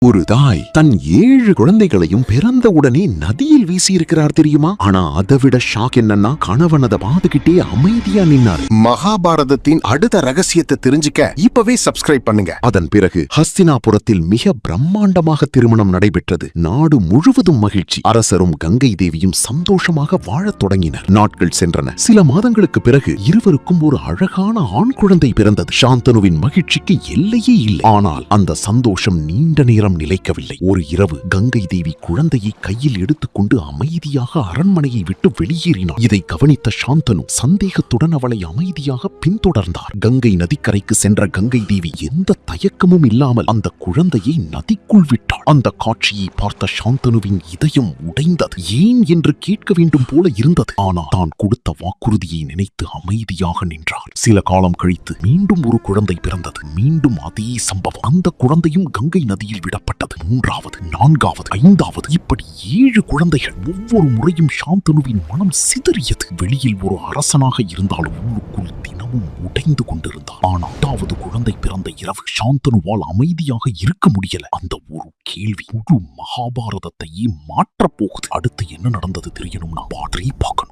ஒரு தாய் தன் 7 குழந்தைகளையும் பிறந்த உடனே நதியில் வீசியிருக்கிறார் தெரியுமா? ஆனா அதை விட ஷாக் என்னன்னா, கணவன் அதை பார்த்துக்கிட்டே அமைதியா நின்னார். மகாபாரதத்தின் அடுத்த ரகசியத்தை தெரிஞ்சுக்க இப்பவே சப்ஸ்கிரைப் பண்ணுங்க. அதன் பிறகு ஹஸ்தினாபுரத்தில் மிக பிரம்மாண்டமாக திருமணம் நடைபெற்றது. நாடு முழுவதும் மகிழ்ச்சி. அரசரும் கங்கை தேவியும் சந்தோஷமாக வாழத் தொடங்கினர். நாட்கள் சென்றன. சில மாதங்களுக்கு பிறகு இருவருக்கும் ஒரு அழகான ஆண் குழந்தை பிறந்தது. சாந்தனுவின் மகிழ்ச்சிக்கு எல்லையே இல்லை. ஆனால் அந்த சந்தோஷம் நீண்ட நேரம் நிலைக்கவில்லை. ஒரு இரவு கங்கை தேவி குழந்தையை கையில் எடுத்துக்கொண்டு அமைதியாக அரண்மனையை விட்டு வெளியேறினார். இதை கவனித்த சாந்தனு சந்தேகத்துடன் அவளை அமைதியாக பின்தொடர்ந்தார். கங்கை நதிக்கரைக்கு சென்ற கங்கை தேவி எந்த தயக்கமும் இல்லாமல் அந்த குழந்தையை நதிக்குள் விட்டார். அந்த காட்சியை பார்த்த சாந்தனுவின் இதயம் உடைந்தது. ஏன் என்று கேட்க வேண்டும் போல இருந்தது. ஆனால் தான் கொடுத்த வாக்குறுதியை நினைத்து அமைதியாக நின்றார். சில காலம் கழித்து மீண்டும் ஒரு குழந்தை பிறந்தது. மீண்டும் அதே சம்பவம். அந்த குழந்தையும் கங்கை நதியில் விடப்பட்டது. 3வது, 4வது, 5வது, இப்படி 7 குழந்தைகள். ஒவ்வொரு முறையும் சாந்தனுவின் மனம் சிதறியது. வெளியில் ஒரு அரசனாக இருந்தாலும் உள்ளுக்குள் தினமும் உடைந்து கொண்டிருந்தார். ஆனால் 8வது குழந்தை பிறந்த இரவு சாந்தனுவால் அமைதியாக இருக்க முடியல. அந்த ஒரு கேள்வி முழு மகாபாரதத்தையே மாற்றப் போகுது. அடுத்து என்ன நடந்தது தெரியணும்னா பார்க்கணும்.